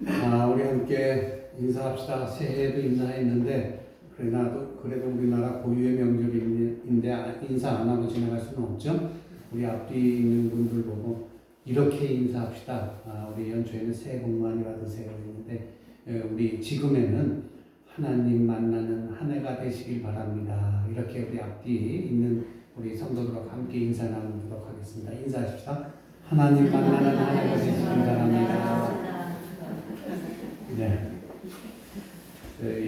우리 함께 인사합시다. 새해에도 인사했는데 그래도 우리나라 고유의 명절인데 인사 안 하고 지나갈 수는 없죠. 우리 앞뒤 있는 분들 보고 이렇게 인사합시다. 우리 연초에는 새해 복 많이 받으세요 했는데 우리 지금에는 하나님 만나는 한 해가 되시길 바랍니다. 이렇게 우리 앞뒤 있는 우리 성도들과 함께 인사 나누도록 하겠습니다. 인사합시다. 하나님 만나는 한 해가 되시길 바랍니다. 네.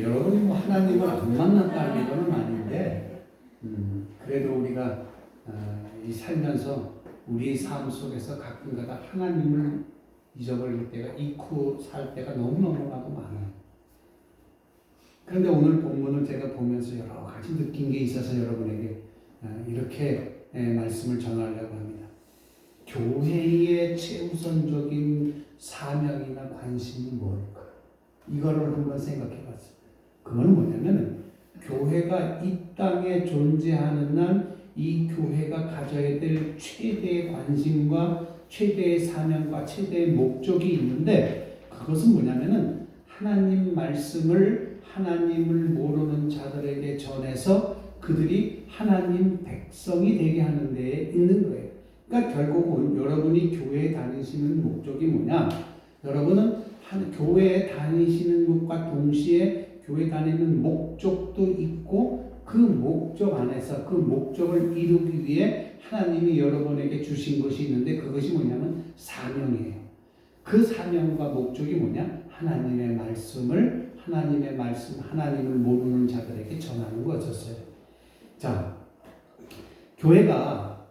여러분이 뭐 하나님을 안 만났다는 건 아닌데, 그래도 우리가 이 살면서 우리 삶 속에서 가끔가다 하나님을 잊어버릴 때가 잊고 살 때가 너무너무나도 많아요. 그런데 오늘 본문을 제가 보면서 여러 가지 느낀 게 있어서 여러분에게 이렇게 말씀을 전하려고 합니다. 교회의 최우선적인 사명이나 관심이 뭘까? 이거를 한번 생각해 봤어요. 그건 뭐냐면 교회가 이 땅에 존재하는 날 이 교회가 가져야 될 최대의 관심과 최대의 사명과 최대의 목적이 있는데 그것은 뭐냐면은 하나님 말씀을 하나님을 모르는 자들에게 전해서 그들이 하나님 백성이 되게 하는 데에 있는 거예요. 그러니까 결국은 여러분이 교회에 다니시는 목적이 뭐냐? 여러분은 교회에 다니시는 것과 동시에 교회 다니는 목적도 있고 그 목적 안에서 그 목적을 이루기 위해 하나님이 여러분에게 주신 것이 있는데 그것이 뭐냐면 사명이에요. 그 사명과 목적이 뭐냐? 하나님의 말씀, 하나님을 모르는 자들에게 전하는 거였어요. 자, 교회가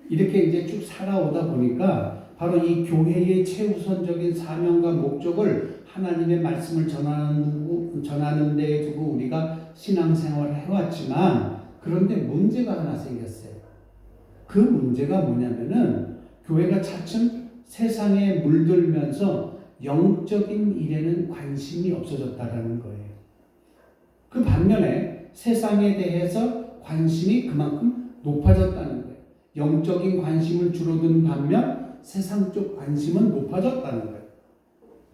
이렇게 이제 쭉 살아오다 보니까 바로 이 교회의 최우선적인 사명과 목적을 하나님의 말씀을 전하는 데 두고 우리가 신앙생활을 해왔지만 그런데 문제가 하나 생겼어요. 그 문제가 뭐냐면은 교회가 차츰 세상에 물들면서 영적인 일에는 관심이 없어졌다라는 거예요. 그 반면에 세상에 대해서 관심이 그만큼 높아졌다는 거예요. 영적인 관심을 줄어든 반면 세상 쪽 관심은 높아졌다는 거예요.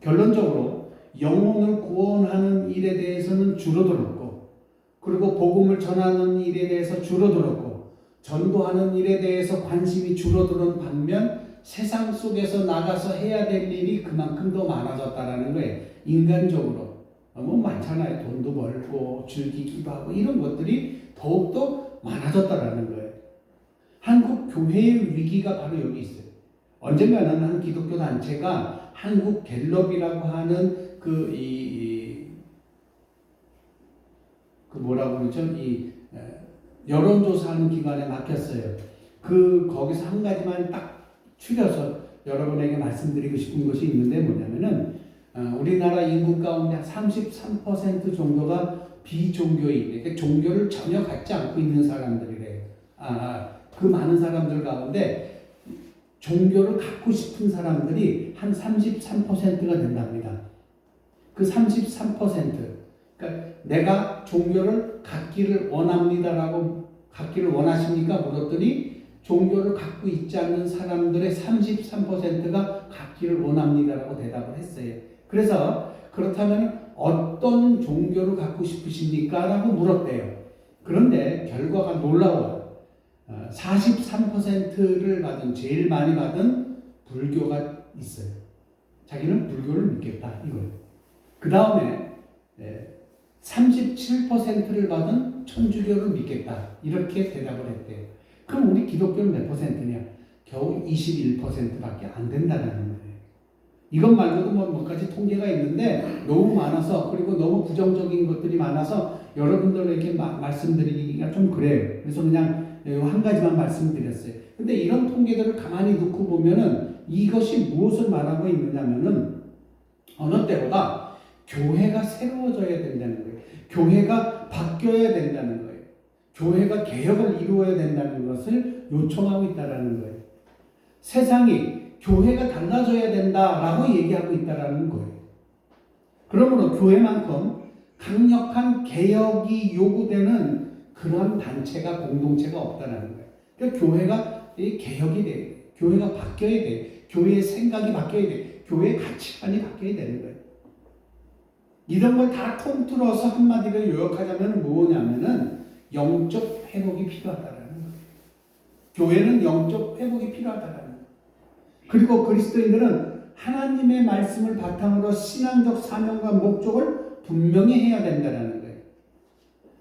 결론적으로 영혼을 구원하는 일에 대해서는 줄어들었고 그리고 복음을 전하는 일에 대해서 줄어들었고 전도하는 일에 대해서 관심이 줄어드는 반면 세상 속에서 나가서 해야 될 일이 그만큼 더 많아졌다는 거예요. 인간적으로 뭐 많잖아요. 돈도 벌고 즐기기도 하고 이런 것들이 더욱더 많아졌다는 거예요. 한국 교회의 위기가 바로 여기 있어요. 언젠가는 한 기독교 단체가 한국 갤럽이라고 하는 뭐라고 그러죠? 여론조사하는 기관에 맡겼어요. 거기서 한 가지만 딱 추려서 여러분에게 말씀드리고 싶은 것이 있는데 뭐냐면은 우리나라 인구 가운데 33% 정도가 비종교인, 그러니까 종교를 전혀 갖지 않고 있는 사람들이래요. 그 많은 사람들 가운데 종교를 갖고 싶은 사람들이 한 33%가 된답니다. 그 33%, 그러니까 내가 종교를 갖기를 원합니다라고 갖기를 원하십니까? 물었더니 종교를 갖고 있지 않는 사람들의 33%가 갖기를 원합니다라고 대답을 했어요. 그래서 그렇다면 어떤 종교를 갖고 싶으십니까? 라고 물었대요. 그런데 결과가 놀라워요. 43%를 제일 많이 받은 불교가 있어요. 자기는 불교를 믿겠다 이거예요. 그 다음에 37%를 받은 천주교를 믿겠다 이렇게 대답을 했대요. 그럼 우리 기독교는 몇 퍼센트냐? 겨우 21%밖에 안 된다는 거예요. 이것 말고도 몇 가지 통계가 있는데 너무 많아서 그리고 너무 부정적인 것들이 많아서 여러분들에게 말씀드리기가 좀 그래요. 그래서 그냥 한 가지만 말씀드렸어요. 근데 이런 통계들을 가만히 놓고 보면은 이것이 무엇을 말하고 있느냐면은 어느 때보다 교회가 새로워져야 된다는 거예요. 교회가 바뀌어야 된다는 거예요. 교회가 개혁을 이루어야 된다는 것을 요청하고 있다는 거예요. 세상이 교회가 달라져야 된다라고 얘기하고 있다는 거예요. 그러므로 교회만큼 강력한 개혁이 요구되는 그런 단체가 공동체가 없다는 거예요. 그러니까 교회가 개혁이 돼, 교회가 바뀌어야 돼. 교회의 생각이 바뀌어야 돼. 교회의 가치관이 바뀌어야 되는 거예요. 이런 걸 다 통틀어서 한마디로 요약하자면 뭐냐면은 영적 회복이 필요하다라는 거예요. 교회는 영적 회복이 필요하다라는 거예요. 그리고 그리스도인들은 하나님의 말씀을 바탕으로 신앙적 사명과 목적을 분명히 해야 된다는 거예요.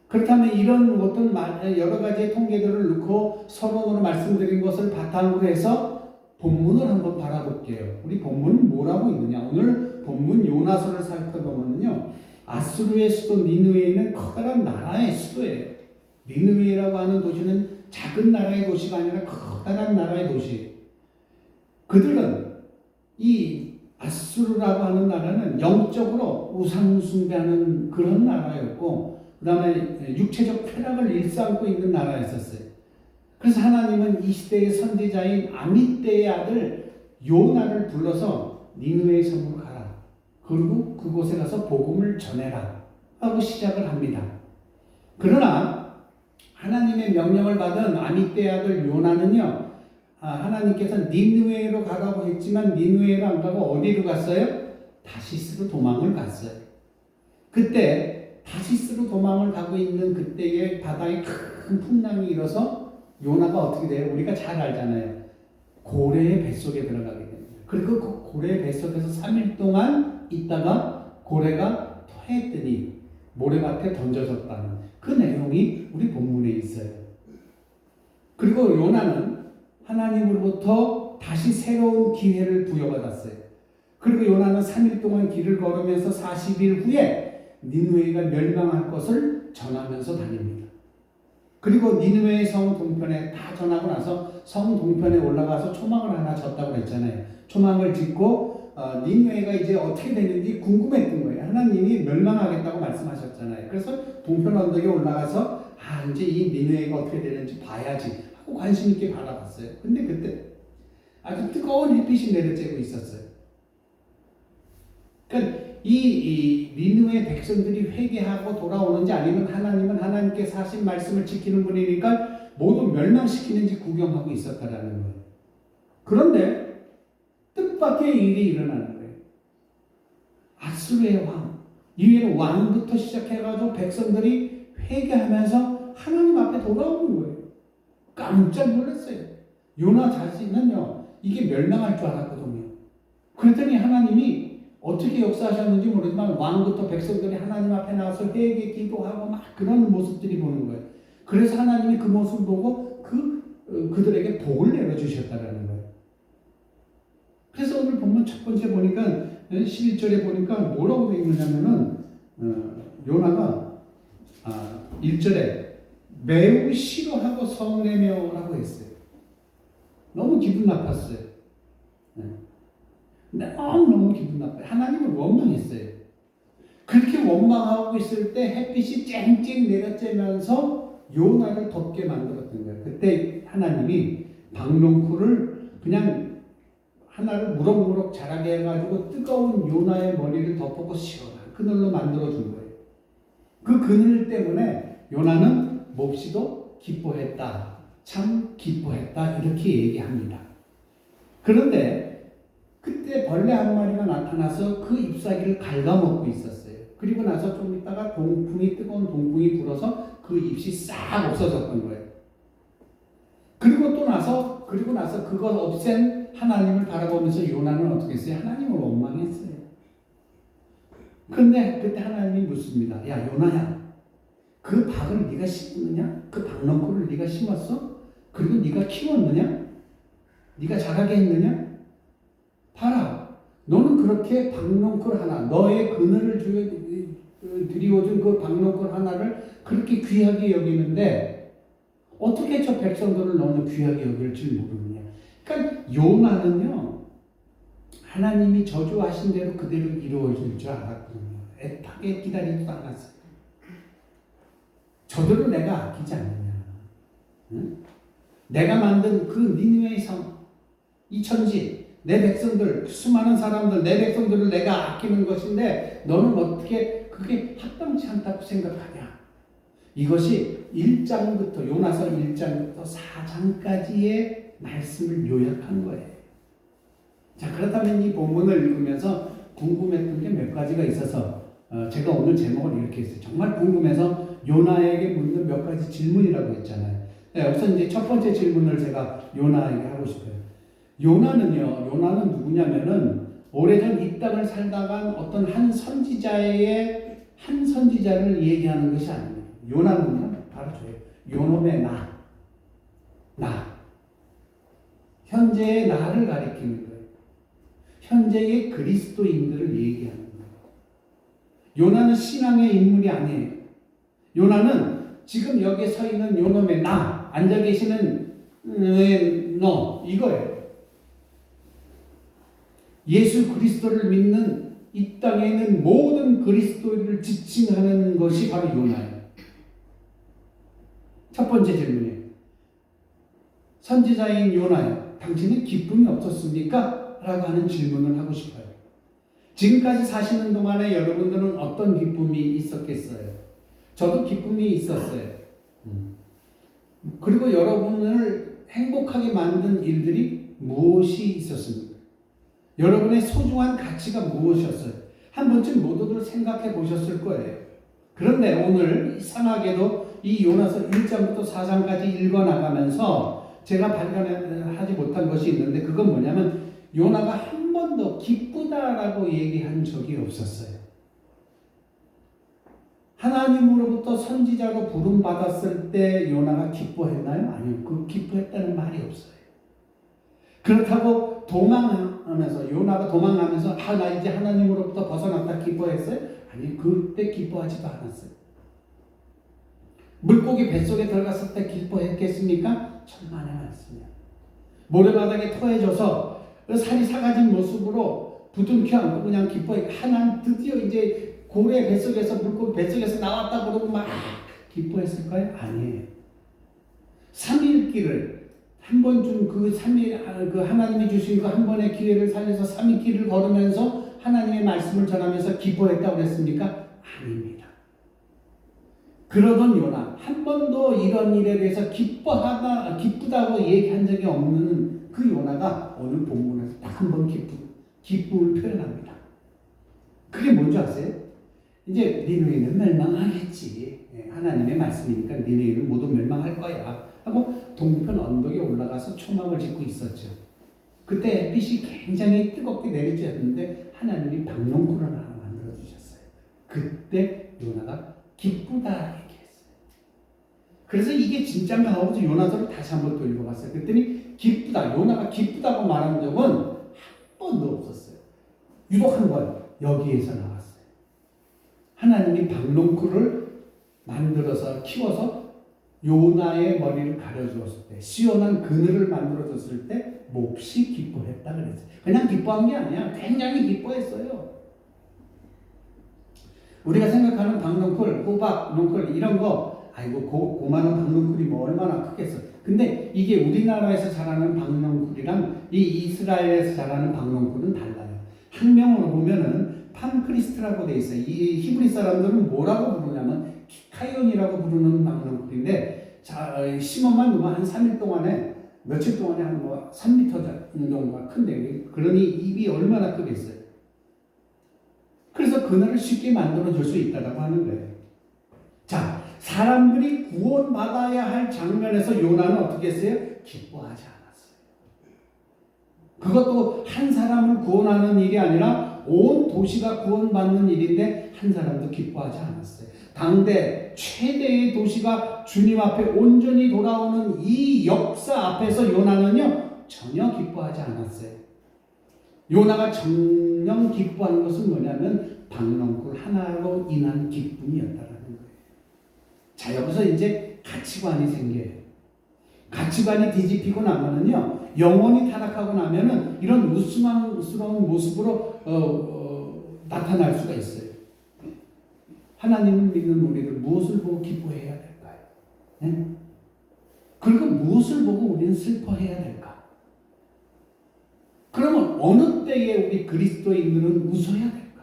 그렇다면 이런 어떤 여러 가지의 통계들을 넣고 서론으로 말씀드린 것을 바탕으로 해서 본문을 한번 바라볼게요. 우리 본문은 뭐라고 있느냐? 오늘 본문 요나서를 살펴보면요, 아수르의 수도 니느웨에 있는 커다란 나라의 수도예요. 니느웨라고 하는 도시는 작은 나라의 도시가 아니라 커다란 나라의 도시. 그들은 이 아수르라고 하는 나라는 영적으로 우상 숭배하는 그런 나라였고, 그 다음에 육체적 쾌락을 일삼고 있는 나라였었어요. 그래서 하나님은 이 시대의 선지자인 아미떼의 아들 요나를 불러서 니느웨 성으로 가라. 그리고 그곳에 가서 복음을 전해라 하고 시작을 합니다. 그러나 하나님의 명령을 받은 아미떼의 아들 요나는요, 하나님께서 니느웨로 가라고 했지만 니느웨로 안 가고 어디로 갔어요? 다시스로 도망을 갔어요. 그때 다시스로 도망을 가고 있는 그때의 바다에 큰 풍랑이 일어서 요나가 어떻게 돼요? 우리가 잘 알잖아요. 고래의 뱃속에 들어가게 됩니다. 그리고 그 고래의 뱃속에서 3일 동안 있다가 고래가 토했더니 모래밭에 던져졌다는 그 내용이 우리 본문에 있어요. 그리고 요나는 하나님으로부터 다시 새로운 기회를 부여받았어요. 그리고 요나는 3일 동안 길을 걸으면서 40일 후에 니느웨가 멸망할 것을 전하면서 다닙니다. 그리고 니느웨의 성 동편에 다 전하고 나서 성 동편에 올라가서 초막을 하나 졌다고 했잖아요. 초막을 짓고 니느웨가 이제 어떻게 되는지 궁금했던 거예요. 하나님이 멸망하겠다고 말씀하셨잖아요. 그래서 동편 언덕에 올라가서 이제 이 니느웨가 어떻게 되는지 봐야지 하고 관심 있게 바라봤어요. 근데 그때 아주 뜨거운 햇빛이 내려쬐고 있었어요. 그러니까 이 니느웨 백성들이 회개하고 돌아오는지 아니면 하나님은 하나님께서 하신 말씀을 지키는 분이니까 모두 멸망시키는지 구경하고 있었다라는 거예요. 그런데 뜻밖의 일이 일어나는 거예요. 아수르의 왕, 이외에는 왕부터 시작해가지고 백성들이 회개하면서 하나님 앞에 돌아오는 거예요. 깜짝 놀랐어요. 요나 자신은요, 이게 멸망할 줄 알았거든요. 그랬더니 하나님이 어떻게 역사하셨는지 모르지만 왕부터 백성들이 하나님 앞에 나와서 회개 기도하고 막 그런 모습들이 보는 거예요. 그래서 하나님이 그 모습을 보고 그들에게 복을 내려주셨다는 거예요. 그래서 오늘 본문 첫 번째 보니까 11절에 보니까 뭐라고 되어 있느냐면은 요나가 1절에 매우 싫어하고 성내며라고 했어요. 너무 기분 나빴어요. 너무 기분 나빠요. 하나님을 원망했어요. 그렇게 원망하고 있을 때 햇빛이 쨍쨍 내려쬐면서 요나를 덥게 만들었던 거예요. 그때 하나님이 박농쿨을 그냥 하나를 무럭무럭 자라게 해가지고 뜨거운 요나의 머리를 덮고 시원한 그늘로 만들어준 거예요. 그 그늘 때문에 요나는 몹시도 기뻐했다. 참 기뻐했다. 이렇게 얘기합니다. 그런데 그때 벌레 한 마리가 나타나서 그 잎사귀를 갉아먹고 있었어요. 그리고 나서 좀 있다가 뜨거운 동풍이 불어서 그 잎이 싹 없어졌던 거예요. 그리고 나서 그걸 없앤 하나님을 바라보면서 요나는 어떻게 했어요? 하나님을 원망했어요. 그런데 그때 하나님이 묻습니다. 야, 요나야, 그 박을 네가 심었느냐? 그 박넝쿨을 네가 심었어? 그리고 네가 키웠느냐? 네가 자라게 했느냐? 봐라, 너는 그렇게 박농쿨 하나, 너의 그늘을 드리워준 그 박농쿨 하나를 그렇게 귀하게 여기는데 어떻게 저 백성들을 너는 귀하게 여길 줄 모르느냐. 그러니까 요나는요, 하나님이 저주하신 대로 그대로 이루어질 줄 알았거든요. 애타게 기다리지도 않았어요. 저들을 내가 아끼지 않느냐. 응? 내가 만든 그 니느웨의 성, 이 천지, 내 백성들, 수많은 사람들, 내 백성들을 내가 아끼는 것인데 너는 어떻게 그게 합당치 않다고 생각하냐. 이것이 1장부터 요나서 1장부터 4장까지의 말씀을 요약한 거예요. 자, 그렇다면 이 본문을 읽으면서 궁금했던 게 몇 가지가 있어서 제가 오늘 제목을 이렇게 했어요. 정말 궁금해서 요나에게 묻는 몇 가지 질문이라고 했잖아요. 네, 우선 이제 첫 번째 질문을 제가 요나에게 하고 싶어요. 요나는 누구냐면은 오래전 이 땅을 살다간 어떤 한 선지자를 얘기하는 것이 아닙니다. 요나는요, 바로 저예요. 요놈의 나. 현재의 나를 가리키는 거예요. 현재의 그리스도인들을 얘기하는 거예요. 요나는 신앙의 인물이 아니에요. 요나는 지금 여기에 서 있는 요놈의 나, 앉아 계시는 너, 이거예요. 예수 그리스도를 믿는 이 땅에 있는 모든 그리스도를 지칭하는 것이 바로 요나예요. 첫 번째 질문이에요. 선지자인 요나요, 당신은 기쁨이 없었습니까? 라고 하는 질문을 하고 싶어요. 지금까지 사시는 동안에 여러분들은 어떤 기쁨이 있었겠어요? 저도 기쁨이 있었어요. 그리고 여러분을 행복하게 만든 일들이 무엇이 있었습니까? 여러분의 소중한 가치가 무엇이었어요? 한 번쯤 모두들 생각해 보셨을 거예요. 그런데 오늘 이상하게도 이 요나서 1장부터 4장까지 읽어나가면서 제가 발견하지 못한 것이 있는데, 그건 뭐냐면 요나가 한 번도 기쁘다라고 얘기한 적이 없었어요. 하나님으로부터 선지자로 부름받았을 때 요나가 기뻐했나요? 아니요. 그 기뻐했다는 말이 없어요. 그렇다고 요나가 도망하면서 나 이제 하나님으로부터 벗어났다 기뻐했어요? 아니, 그때 기뻐하지도 않았어요. 물고기 뱃속에 들어갔을 때 기뻐했겠습니까? 천만의 말씀이야. 모래바닥에 토해져서 살이 사가진 모습으로 부둥켜 안고 그냥 기뻐해. 하나님 드디어 이제 고래 뱃속에서, 물고기 뱃속에서 나왔다 그러고 막 기뻐했을까요? 아니에요. 3일길을 한 번 준 그 3일, 그 하나님이 주신 그 한 번의 기회를 살려서 3일 길을 걸으면서 하나님의 말씀을 전하면서 기뻐했다고 그랬습니까? 아닙니다. 그러던 요나, 한 번도 이런 일에 대해서 기쁘다고 얘기한 적이 없는 그 요나가 오늘 본문에서 딱 한 번 기쁨을 표현합니다. 그게 뭔지 아세요? 이제 니느웨는 멸망하겠지. 하나님의 말씀이니까 니느웨는 모두 멸망할 거야 하고 동편 언덕에 올라가서 초막을 짓고 있었죠. 그때 햇빛이 굉장히 뜨겁게 내리쬐었는데 하나님이 박농쿨을 하나 만들어주셨어요. 그때 요나가 기쁘다 얘기했어요. 그래서 이게 진짜인가 하고 요나서를 다시 한번 또 읽어봤어요. 그랬더니 기쁘다, 요나가 기쁘다고 말한 적은 한 번도 없었어요. 유독 한 번 여기에서 나왔어요. 하나님이 박농쿨을 만들어서 키워서 요나의 머리를 가려주었을 때, 시원한 그늘을 만들어줬을 때 몹시 기뻐했다 그랬어요. 그냥 기뻐한 게 아니야. 굉장히 기뻐했어요. 우리가 생각하는 박농쿨, 호박, 농쿨 이런 거, 아이고 고마운 박농쿨이 뭐 얼마나 크겠어. 근데 이게 우리나라에서 자라는 박농쿨이랑 이 이스라엘에서 자라는 박농쿨은 달라요. 학명으로 보면은 팜크리스트라고 돼 있어요. 이 히브리 사람들은 뭐라고 부르냐면 키카이온이라고 부르는 박농쿨인데, 심어만 두면 한 3일 동안에, 며칠 동안에 한 뭐 3m 정도가 큰데, 그러니 잎이 얼마나 크겠어요. 그래서 그늘을 쉽게 만들어줄 수 있다고 하는 거예요. 자, 사람들이 구원받아야 할 장면에서 요나는 어떻게 했어요? 기뻐하지 않았어요. 그것도 한 사람을 구원하는 일이 아니라 온 도시가 구원받는 일인데 한 사람도 기뻐하지 않았어요. 당대 최대의 도시가 주님 앞에 온전히 돌아오는 이 역사 앞에서 요나는요 전혀 기뻐하지 않았어요. 요나가 정녕 기뻐하는 것은 뭐냐면 박농쿨 하나로 인한 기쁨이었다라는 거예요. 자, 여기서 이제 가치관이 생겨요. 가치관이 뒤집히고 나면은요, 영혼이 타락하고 나면은 이런 우스꽝스러운 모습으로 나타날 수가 있어요. 하나님을 믿는 우리들 무엇을 보고 기뻐해야 될까요? 네? 그리고 무엇을 보고 우리는 슬퍼해야 될까? 그러면 어느 때에 우리 그리스도인들은 웃어야 될까?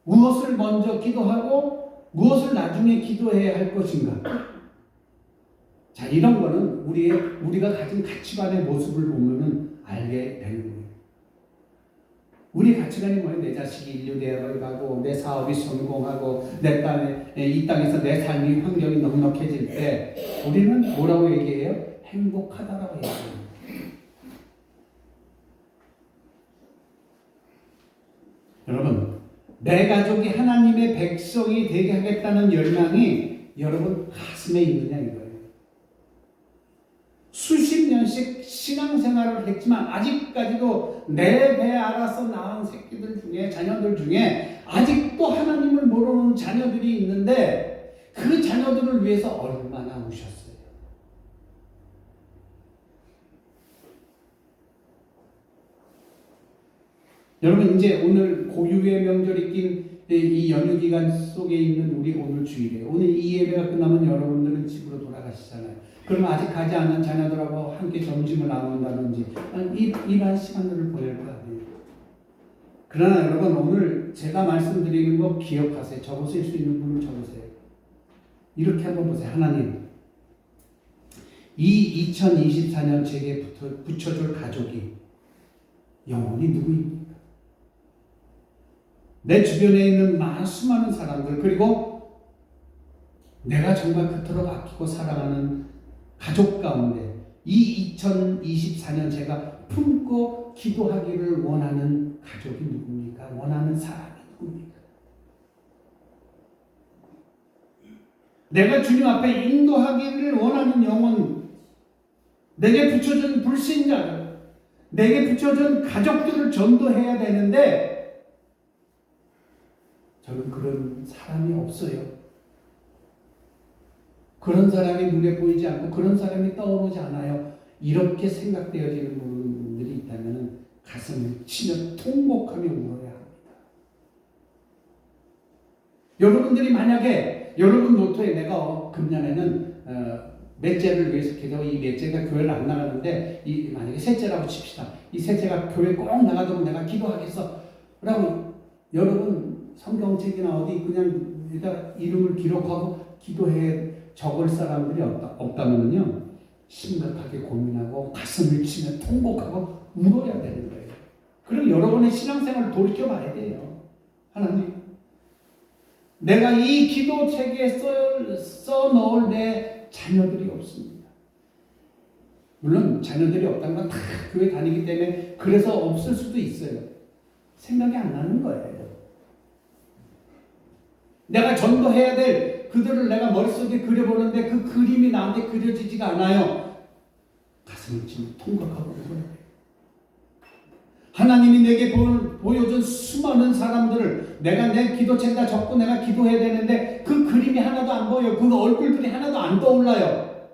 무엇을 먼저 기도하고 무엇을 나중에 기도해야 할 것인가? 자, 이런 거는 우리가 가진 가치관의 모습을 보면은 알게 되는 거예요. 우리 가치관이 뭐예요? 내 자식이 인류대학을 가고 내 사업이 성공하고 내 땅에 이 땅에서 내 삶이 환경이 넉넉해질 때 우리는 뭐라고 얘기해요? 행복하다라고 얘기해요. 여러분, 내 가족이 하나님의 백성이 되게 하겠다는 열망이 여러분 가슴에 있느냐 이거예요. 수십 년씩 신앙생활을 했지만 아직까지도 내 배 알아서 낳은 새끼들 중에 자녀들 중에 아직도 하나님을 모르는 자녀들이 있는데 그 자녀들을 위해서 얼마나 우셨어요. 여러분 이제 오늘 고유의 명절이 낀 이 연휴 기간 속에 있는 우리 오늘 주일에 오늘 이 예배가 끝나면 여러분들은 집으로 돌아가시잖아요. 그럼 아직 가지 않은 자녀들하고 함께 점심을 나눈다든지 이러한 시간들을 보낼 거 아니에요. 그러나 여러분 오늘 제가 말씀드리는 거 기억하세요. 적으실 수 있는 분을 적으세요. 이렇게 한번 보세요. 하나님, 이 2024년 제게 붙여줄 가족이 영원히 누구입니까? 내 주변에 있는 수많은 사람들, 그리고 내가 정말 그토록 아끼고 사랑하는 가족 가운데 이 2024년 제가 품고 기도하기를 원하는 가족이 누굽니까? 원하는 사람이 누굽니까? 내가 주님 앞에 인도하기를 원하는 영혼, 내게 붙여준 불신자들, 내게 붙여준 가족들을 전도해야 되는데 저는 그런 사람이 없어요. 그런 사람이 눈에 보이지 않고 그런 사람이 떠오르지 않아요. 이렇게 생각되어지는 분들이 있다면 가슴을 치며 통곡하며 울어야 합니다. 여러분들이 만약에 여러분 노트에 내가 금년에는 넷째를 위해서 기도, 이 넷째가 교회를 안 나가는데 만약에 셋째라고 칩시다. 이 셋째가 교회 꼭 나가도록 내가 기도하겠어 라고 여러분 성경책이나 어디 그냥 이름을 기록하고 기도해 적을 사람들이 없다면요 심각하게 고민하고 가슴을 치며 통곡하고 울어야 되는 거예요. 그럼 여러분의 신앙생활을 돌이켜 봐야 돼요. 하나님, 내가 이 기도책에 써 넣을 내 자녀들이 없습니다. 물론 자녀들이 없다는 건 다 교회 다니기 때문에 그래서 없을 수도 있어요. 생각이 안 나는 거예요. 내가 전도해야 될 그들을 내가 머릿속에 그려보는데 그 그림이 나한테 그려지지가 않아요. 가슴을 치며 통곡하고 울어야 돼요. 하나님이 내게 보여준 수많은 사람들을 내가 내 기도책에다 적고 내가 기도해야 되는데 그 그림이 하나도 안 보여요. 그 얼굴들이 하나도 안 떠올라요.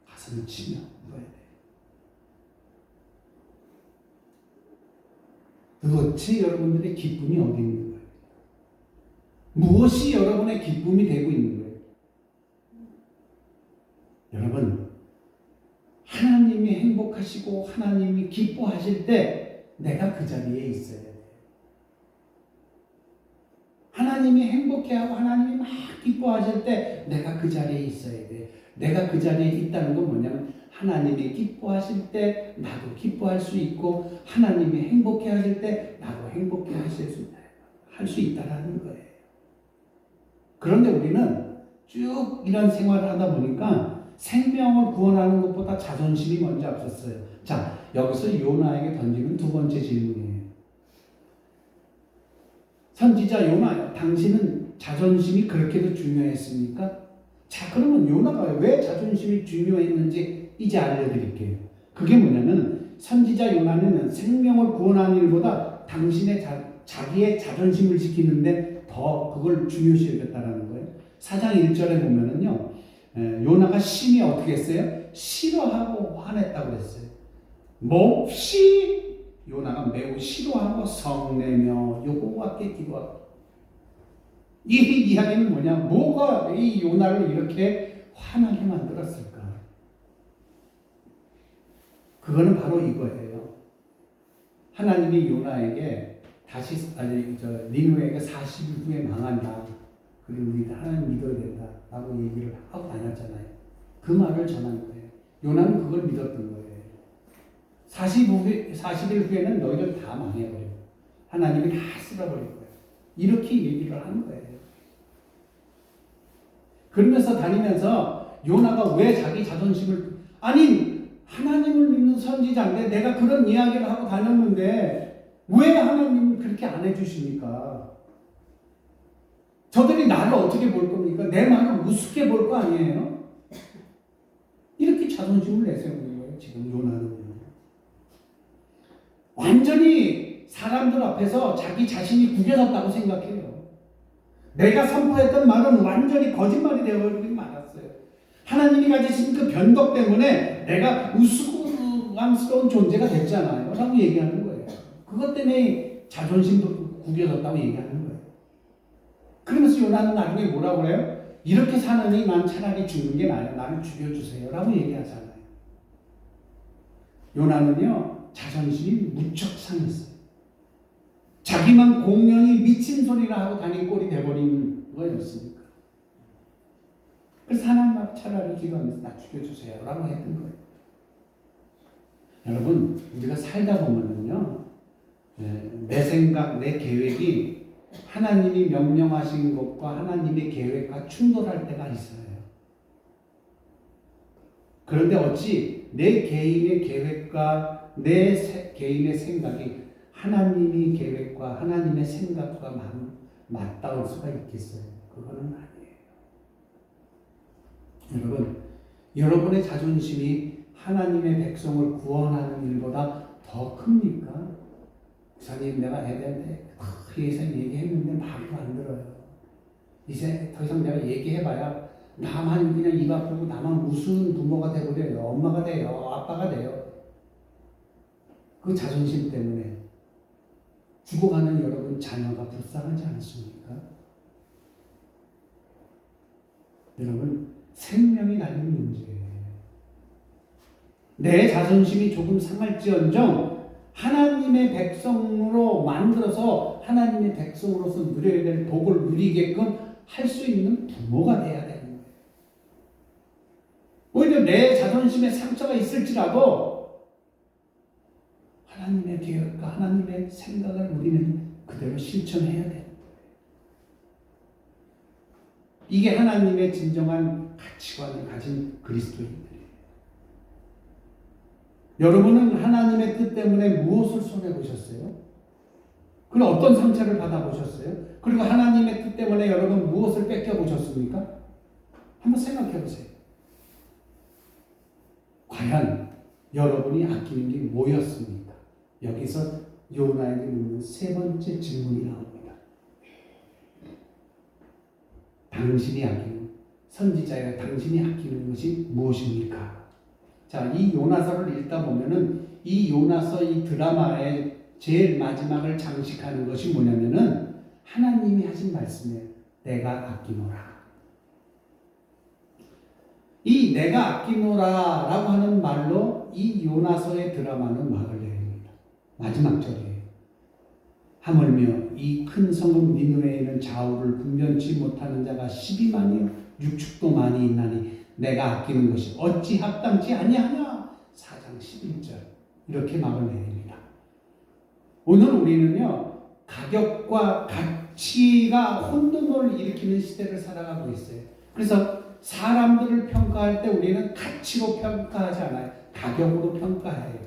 가슴을 치며 울어야 돼요. 도대체 여러분들의 기쁨이 어디 있는 거예요? 무엇이 여러분의 기쁨이 되고 있는 거예요? 여러분, 하나님이 행복하시고 하나님이 기뻐하실 때 내가 그 자리에 있어야 돼요. 하나님이 행복해하고 하나님이 막 기뻐하실 때 내가 그 자리에 있어야 돼요. 내가 그 자리에 있다는 건 뭐냐면 하나님이 기뻐하실 때 나도 기뻐할 수 있고 하나님이 행복해하실 때 나도 행복해할 수 있다라는 거예요. 그런데 우리는 쭉 이런 생활을 하다 보니까 생명을 구원하는 것보다 자존심이 먼저 앞섰어요. 자, 여기서 요나에게 던지는 두 번째 질문이에요. 선지자 요나, 당신은 자존심이 그렇게도 중요했습니까? 자, 그러면 요나가 왜 자존심이 중요했는지 이제 알려드릴게요. 그게 뭐냐면 선지자 요나는 생명을 구원하는 일보다 당신의 자기의 자존심을 지키는데 더 그걸 중요시 여겼다라는 거예요. 4장 1절에 보면은요, 요나가 심히 어떻게 했어요? 싫어하고 화냈다고 그랬어요. 몹시 요나가 매우 싫어하고 성내며 여호와께 기도하고. 이 이야기는 뭐냐? 뭐가 이 요나를 이렇게 화나게 만들었을까? 그거는 바로 이거예요. 하나님이 요나에게 니느웨가 40일 후에 망한다. 그리고 우리가 하나님 믿어야 된다. 라고 얘기를 하고 다녔잖아요. 그 말을 전한 거예요. 요나는 그걸 믿었던 거예요. 40일 후에는 너희들 다 망해버려. 하나님이 다 쓸어버릴 거야. 이렇게 얘기를 하는 거예요. 그러면서 다니면서 요나가 왜 자기 자존심을, 아니 하나님을 믿는 선지자인데 내가 그런 이야기를 하고 다녔는데 왜 하나님은 그렇게 안 해주십니까? 저들이 나를 어떻게 볼 겁니까? 내 말을 우습게 볼 거 아니에요? 이렇게 자존심을 내세우는 거예요. 지금 요나는요. 완전히 사람들 앞에서 자기 자신이 구겨졌다고 생각해요. 내가 선포했던 말은 완전히 거짓말이 되어버리고 말았어요. 하나님이 가지신 그 변덕 때문에 내가 우스꽝스러운 존재가 됐잖아요. 라고 얘기하는 거예요. 그것 때문에 자존심도 구겨졌다고 얘기하는 거예요. 그러면서 요나는 나중에 뭐라고 그래요? 이렇게 사느니 난 차라리 죽는 게 나아요. 나를 죽여주세요. 라고 얘기하잖아요. 요나는요, 자존심이 무척 상했어요. 자기만 공연히 미친 소리를 하고 다닌 꼴이 돼버린 거였으니까. 그래서 하나님 앞에 차라리 기도하면서 나 죽여주세요. 라고 했던 거예요. 여러분, 우리가 살다 보면은요, 내 생각, 내 계획이 하나님이 명령하신 것과 하나님의 계획과 충돌할 때가 있어요. 그런데 어찌 내 개인의 계획과 내 개인의 생각이 하나님의 계획과 하나님의 생각과 맞닿을 수가 있겠어요? 그거는 아니에요. 여러분, 여러분의 자존심이 하나님의 백성을 구원하는 일보다 더 큽니까? 목사님, 내가 애들한테 그 이상 얘기했는데 말을 안 들어요. 이제 더 이상 내가 얘기해봐야 나만 그냥 입 아프고 나만 무슨 부모가 되버려요. 엄마가 돼요. 아빠가 돼요. 그 자존심 때문에 죽어가는 여러분 자녀가 불쌍하지 않습니까? 여러분, 생명이 달린 문제예요. 내 자존심이 조금 상할지언정 하나님의 백성으로 만들어서 하나님의 백성으로서 누려야 될 복을 누리게끔 할 수 있는 부모가 돼야 되는 거예요. 오히려 내 자존심에 상처가 있을지라도 하나님의 계획과 하나님의 생각을 우리는 그대로 실천해야 돼요. 이게 하나님의 진정한 가치관을 가진 그리스도인들이에요. 여러분은 하나님의 뜻 때문에 무엇을 손해보셨어요? 그리고 어떤 상처를 받아보셨어요? 그리고 하나님의 뜻 때문에 여러분 무엇을 뺏겨보셨습니까? 한번 생각해보세요. 과연 여러분이 아끼는 게 뭐였습니까? 여기서 요나에게 묻는 세 번째 질문이 나옵니다. 당신이 아끼는, 선지자야 당신이 아끼는 것이 무엇입니까? 자, 이 요나서를 읽다 보면은 이 요나서 이 드라마의 제일 마지막을 장식하는 것이 뭐냐면은 하나님이 하신 말씀이에요. 내가 아끼노라. 이 내가 아끼노라 라고 하는 말로 이 요나서의 드라마는 막을 내립니다. 마지막 절이에요. 하물며 이 큰 성읍 니느웨에는 좌우를 분변치 못하는 자가 12만이요 육축도 많이 있나니 내가 아끼는 것이 어찌 합당치 아니하냐. 4장 11절 이렇게 막을 내립니다. 오늘 우리는요, 가격과 가치가 혼돈을 일으키는 시대를 살아가고 있어요. 그래서 사람들을 평가할 때 우리는 가치로 평가하지 않아요. 가격으로 평가해요.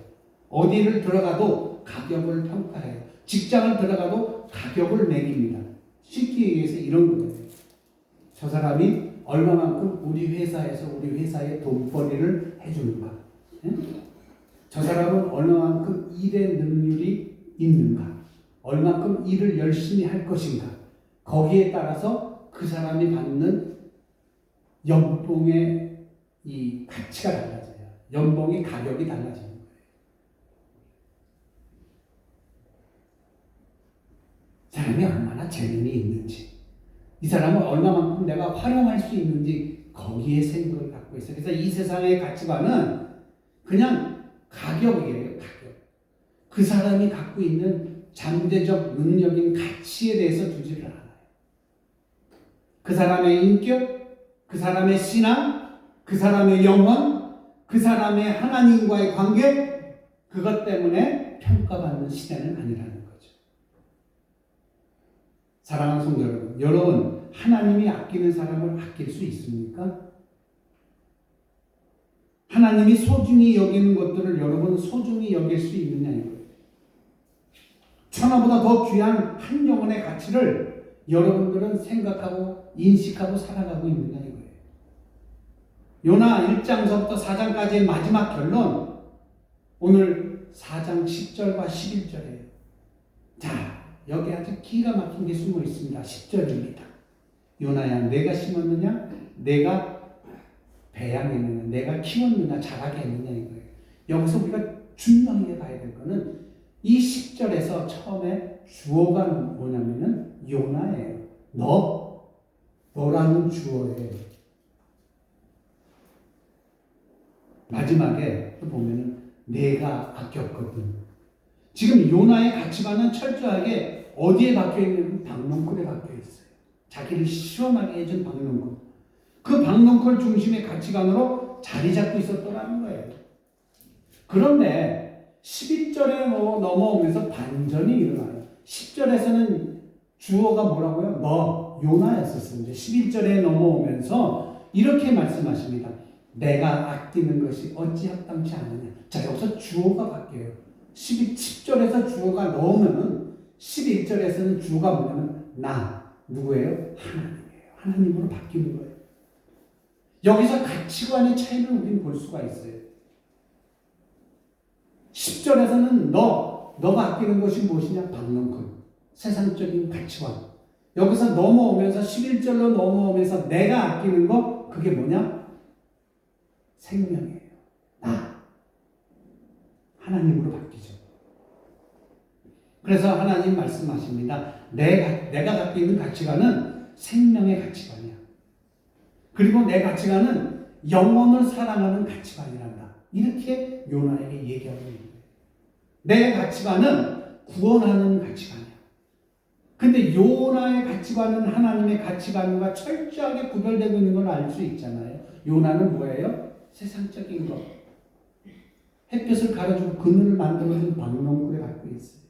어디를 들어가도 가격을 평가해요. 직장을 들어가도 가격을 매깁니다. 쉽게 얘기해서 이런 거예요. 저 사람이 얼마만큼 우리 회사에서 우리 회사에 돈벌이를 해주는가? 저 사람은 얼마만큼 일의 능률이 있는가? 얼마만큼 일을 열심히 할 것인가? 거기에 따라서 그 사람이 받는 연봉의 이 가치가 달라져요. 연봉의 가격이 달라지는 거예요. 사람이 얼마나 재능이 있는지, 이 사람은 얼마만큼 내가 활용할 수 있는지 거기에 생각을 갖고 있어요. 그래서 이 세상의 가치관은 그냥 가격이에요. 가격. 그 사람이 갖고 있는 잠재적 능력인 가치에 대해서 두지를 않아요. 그 사람의 인격, 그 사람의 신앙, 그 사람의 영혼, 그 사람의 하나님과의 관계, 그것 때문에 평가받는 시대는 아니라는 거죠. 사랑하는 성도 여러분, 여러분 하나님이 아끼는 사람을 아낄 수 있습니까? 하나님이 소중히 여기는 것들을 여러분 소중히 여길 수 있느냐 이거예요. 천하보다 더 귀한 한 영혼의 가치를 여러분들은 생각하고 인식하고 살아가고 있느냐 이거예요. 요나 1장서부터 4장까지의 마지막 결론, 오늘 4장 10절과 11절이에요. 자, 여기 아주 기가 막힌 게 숨어 있습니다. 10절입니다. 요나야, 내가 심었느냐? 내가 배양했느냐? 내가 키웠느냐? 자라게 했느냐? 이거예요. 여기서 우리가 중요하게 봐야 될 거는 이 10절에서 처음에 주어가 뭐냐면은 요나예요. 너라는 주어예요. 마지막에 또 보면은 내가 아꼈거든. 지금 요나의 가치관은 철저하게 어디에 박혀 있는? 박농쿨에 박혀 있어요. 자기를 시원하게 해준 박농쿨. 그 박농쿨 중심의 가치관으로 자리 잡고 있었더라는 거예요. 그런데 11절에 넘어오면서 반전이 일어나요. 10절에서는 주어가 뭐라고요? 너, 요나였었어요. 11절에 넘어오면서 이렇게 말씀하십니다. 내가 아끼는 것이 어찌 합당치 않느냐. 자, 여기서 주어가 바뀌어요. 10절에서 주어가 넣으면은 11절에서는 주어가 뭐냐면 나, 누구예요? 하나님이에요. 하나님으로 바뀌는 거예요. 여기서 가치관의 차이를 우리는 볼 수가 있어요. 10절에서는 너가 아끼는 것이 무엇이냐? 박농쿨. 세상적인 가치관. 여기서 넘어오면서 11절로 넘어오면서 내가 아끼는 거, 그게 뭐냐? 생명이에요. 나. 하나님으로 바뀌죠. 그래서 하나님 말씀하십니다. 내가 갖고 있는 가치관은 생명의 가치관이야. 그리고 내 가치관은 영혼을 사랑하는 가치관이란다. 이렇게 요나에게 얘기하고 있는 거예요. 내 가치관은 구원하는 가치관이야. 근데 요나의 가치관은 하나님의 가치관과 철저하게 구별되고 있는 걸 알 수 있잖아요. 요나는 뭐예요? 세상적인 것. 햇볕을 가려주고 그늘을 만들어준 박농쿨에 갖고 있어요.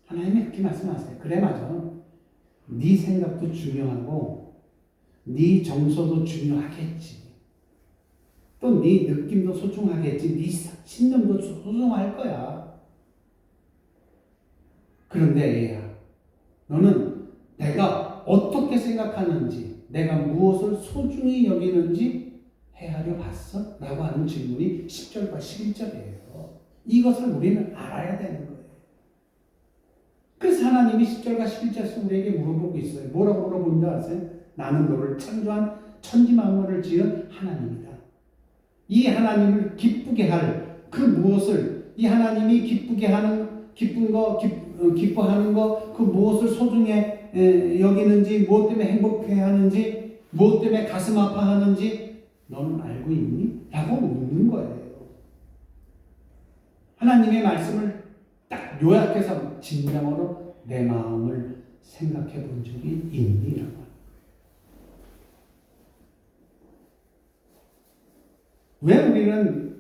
하나님이 그렇게 말씀하세요. 그래, 맞아. 네 생각도 중요하고 네 정서도 중요하겠지. 또 네 느낌도 소중하겠지. 네 신념도 소중할 거야. 그런데 얘야, 너는 내가 어떻게 생각하는지, 내가 무엇을 소중히 여기는지 헤아려 봤어? 라고 하는 질문이 10절과 11절이에요. 이것을 우리는 알아야 되는 거예요. 그래서 하나님이 10절과 11절에서 우리에게 물어보고 있어요. 뭐라고 물어보는지 아세요? 나는 너를 창조한 천지만물을 지은 하나님이다. 이 하나님을 기쁘게 할 그 무엇을, 이 하나님이 기쁘게 하는, 기뻐하는 거, 그 무엇을 소중해 여기는지, 무엇 때문에 행복해 하는지, 무엇 때문에 가슴 아파하는지 너는 알고 있니? 라고 묻는 거예요. 하나님의 말씀을 딱 요약해서 진정으로 내 마음을 생각해 본 적이 있니? 라고. 왜 우리는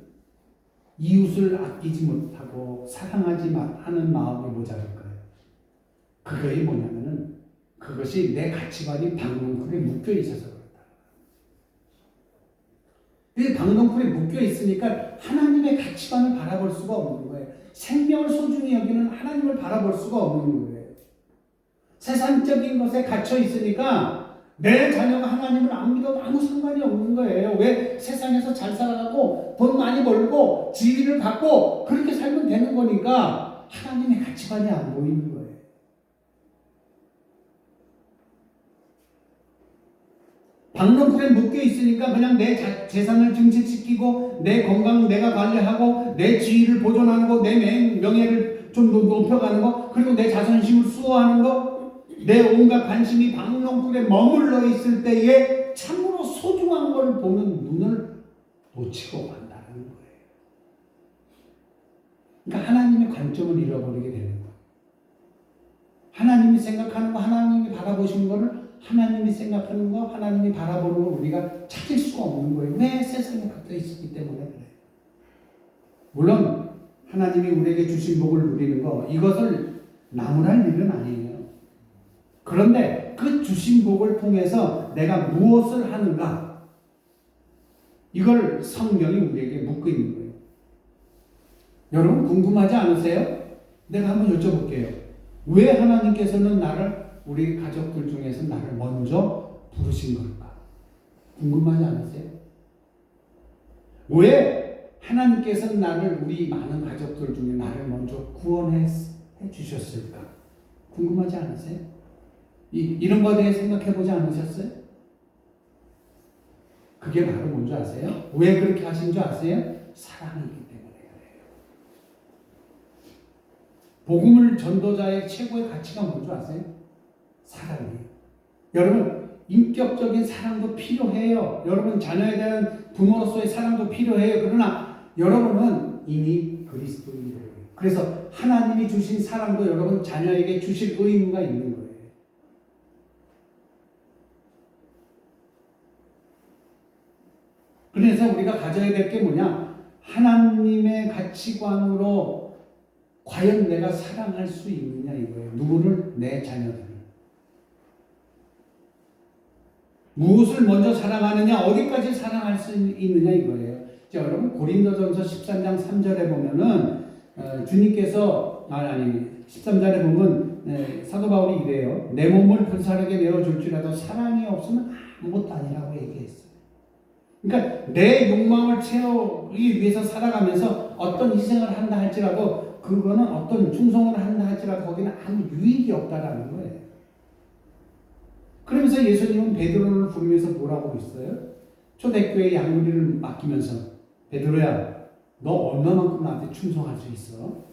이웃을 아끼지 못하고 사랑하지 하는 마음이 모자랄까요? 그게 뭐냐면은 그것이 내 가치관이 박농쿨에 묶여 있어서 그렇다. 이 박농쿨에 묶여 있으니까 하나님의 가치관을 바라볼 수가 없는 거예요. 생명을 소중히 여기는 하나님을 바라볼 수가 없는 거예요. 세상적인 것에 갇혀 있으니까 내 자녀가 하나님을 안 믿어도 아무 상관이 없는 거예요. 왜? 세상에서 잘 살아가고 돈 많이 벌고 지위를 받고 그렇게 살면 되는 거니까 하나님의 가치관이 안 보이는 거예요. 박농쿨에 묶여 있으니까 그냥 내 재산을 증식시키고 내 건강 내가 관리하고 내 지위를 보존하는 거, 내 명예를 좀 높여가는 거, 그리고 내 자존심을 수호하는 거, 내 온갖 관심이 박농쿨에 머물러 있을 때에 참으로 소중한 걸 보는 눈을 놓치고 간다는 거예요. 그러니까 하나님의 관점을 잃어버리게 되는 거예요. 하나님이 생각하는 거, 하나님이 바라보시는 거를 하나님이 생각하는 거, 하나님이 바라보는 걸 우리가 찾을 수가 없는 거예요. 왜? 세상에 박혀 있었기 때문에 그래요. 물론 하나님이 우리에게 주신 복을 누리는 거 이것을 나무랄 일은 아니에요. 그런데 그 주신 복을 통해서 내가 무엇을 하는가 이걸 성경이 우리에게 묻고 있는 거예요. 여러분 궁금하지 않으세요? 내가 한번 여쭤볼게요. 왜 하나님께서는 우리 가족들 중에서 나를 먼저 부르신 걸까? 궁금하지 않으세요? 왜 하나님께서는 우리 많은 가족들 중에 나를 먼저 구원해 주셨을까? 궁금하지 않으세요? 이런 거에 대해 생각해 보지 않으셨어요? 그게 바로 뭔지 아세요? 왜 그렇게 하신 줄 아세요? 사랑이기 때문에 그래요. 복음을 전도자의 최고의 가치가 뭔지 아세요? 사랑이에요. 여러분 인격적인 사랑도 필요해요. 여러분 자녀에 대한 부모로서의 사랑도 필요해요. 그러나 여러분은 이미 그리스도인이에요. 그래서 하나님이 주신 사랑도 여러분 자녀에게 주실 의무가 있는 거예요. 그래서 우리가 가져야 될 게 뭐냐? 하나님의 가치관으로 과연 내가 사랑할 수 있느냐 이거예요. 누구를? 내 자녀들을. 무엇을 먼저 사랑하느냐? 어디까지 사랑할 수 있느냐 이거예요. 자, 여러분 고린도전서 13장 3절에 보면은 주님께서 13절에 보면 사도 바울이 이래요. 내 몸을 불사르게 내어줄지라도 사랑이 없으면 아무것도 아니라고 얘기했어요. 그러니까 내 욕망을 채우기 위해서 살아가면서 어떤 희생을 한다 할지라도 그거는 어떤 충성을 한다 할지라도 거기는 아무 유익이 없다라는 거예요. 그러면서 예수님은 베드로를 부르면서 뭐라고 했어요? 초대교회 양무리를 맡기면서 베드로야 너 얼마만큼 나한테 충성할 수 있어?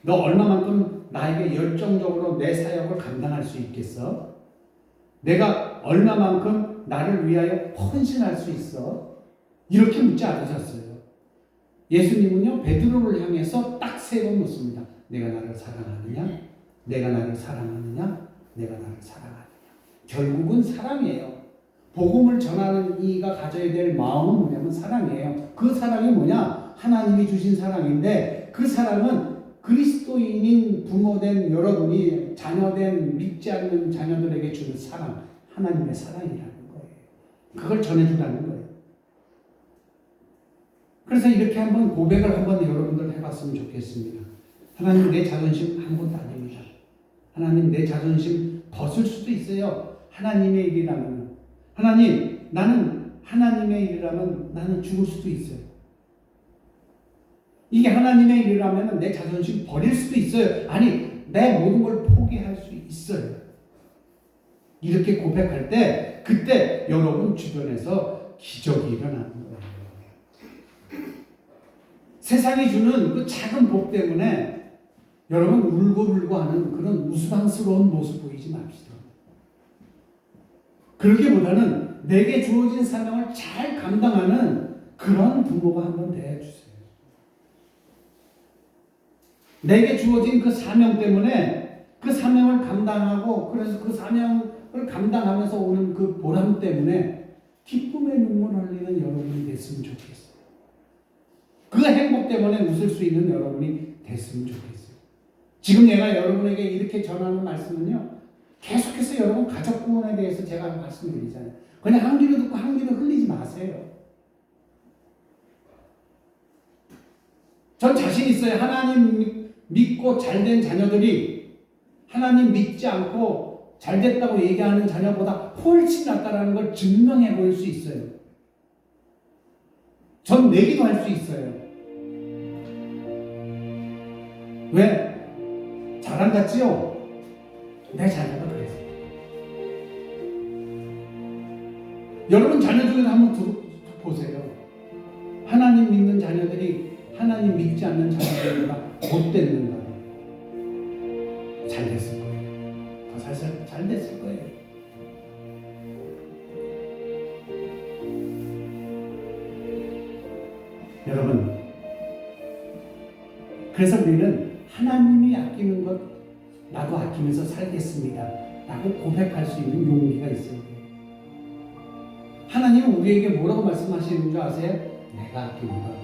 너 얼마만큼 나에게 열정적으로 내 사역을 감당할 수 있겠어? 내가 얼마만큼 나를 위하여 헌신할 수 있어? 이렇게 묻지 않으셨어요. 예수님은요 베드로를 향해서 딱 세 번 묻습니다. 내가 나를 사랑하느냐? 내가 나를 사랑하느냐? 내가 나를 사랑하느냐? 결국은 사랑이에요. 복음을 전하는 이가 가져야 될 마음은 뭐냐면 사랑이에요. 그 사랑이 뭐냐? 하나님이 주신 사랑인데 그 사랑은 그리스도인인 부모된 여러분이 자녀된 믿지 않는 자녀들에게 주는 사랑, 하나님의 사랑이라는 거예요. 그걸 전해주라는 거예요. 그래서 이렇게 한번 고백을 한번 여러분들 해봤으면 좋겠습니다. 하나님 내 자존심 아무것도 아닙니다. 하나님 내 자존심 벗을 수도 있어요. 하나님의 일이라면. 하나님 나는 하나님의 일이라면 나는 죽을 수도 있어요. 이게 하나님의 일이라면 내 자존심 버릴 수도 있어요. 아니 내 모든 걸 포기할 수 있어요. 이렇게 고백할 때 그때 여러분 주변에서 기적이 일어나는 거예요. 세상이 주는 그 작은 복 때문에 여러분 울고불고 하는 그런 우스꽝스러운 모습 보이지 맙시다. 그러기보다는 내게 주어진 사명을 잘 감당하는 그런 부모가 한번 되어주세요. 내게 주어진 그 사명 때문에 그 사명을 감당하고 그래서 그 사명을 감당하면서 오는 그 보람 때문에 기쁨의 눈물 흘리는 여러분이 됐으면 좋겠어요. 그 행복 때문에 웃을 수 있는 여러분이 됐으면 좋겠어요. 지금 내가 여러분에게 이렇게 전하는 말씀은요. 계속해서 여러분 가족 구원에 대해서 제가 말씀드리잖아요. 그냥 한 귀로 듣고 한 귀로 흘리지 마세요. 전 자신 있어요. 하나님 믿고 잘된 자녀들이 하나님 믿지 않고 잘됐다고 얘기하는 자녀보다 훨씬 낫다라는 걸 증명해 보일 수 있어요. 전 내기도 할 수 있어요. 왜? 자랑 같지요? 내 자녀가 그래서. 여러분 자녀 중에서 한번 보세요. 하나님 믿는 자녀들이 하나님 믿지 않는 자녀들보다 못 됐는가? 잘 됐을 거예요. 더 잘 됐을 거예요. 여러분, 그래서 우리는 하나님이 아끼는 것 나도 아끼면서 살겠습니다 라고 고백할 수 있는 용기가 있어야 돼요. 하나님은 우리에게 뭐라고 말씀하시는 줄 아세요? 내가 아끼는 것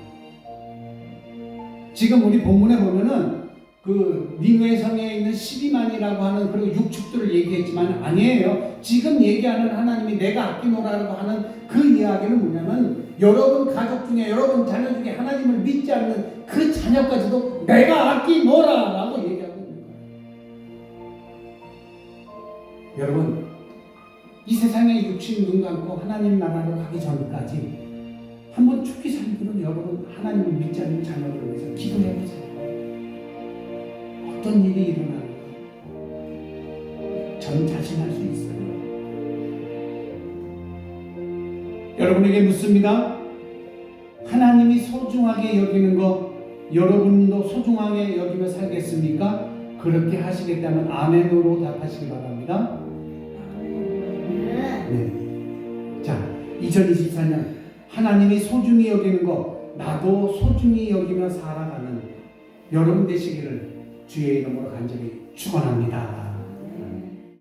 지금 우리 본문에 보면은 그 니느웨 성에 있는 12만이라고 하는 그리고 육축들을 얘기했지만 아니에요. 지금 얘기하는 하나님이 내가 아끼노라고 하는 그 이야기는 뭐냐면 여러분 가족 중에 여러분 자녀 중에 하나님을 믿지 않는 그 자녀까지도 내가 아끼노라라고 얘기하고 있는 거예요. 여러분 이 세상에 육신 눈 감고 하나님 나라로 가기 전까지 한번 죽기 살기로는 여러분 하나님을 믿지 않는 자녀들을 위해서 기도해 보세요. 어떤 일이 일어나는가 전 자신할 수 있어요. 여러분에게 묻습니다. 하나님이 소중하게 여기는 것 여러분도 소중하게 여기며 살겠습니까? 그렇게 하시겠다면 아멘으로 답하시기 바랍니다. 네. 자, 2024년 하나님이 소중히 여기는 것 나도 소중히 여기며 살아가는 여러분 되시기를 주의 이름으로 간절히 축원합니다.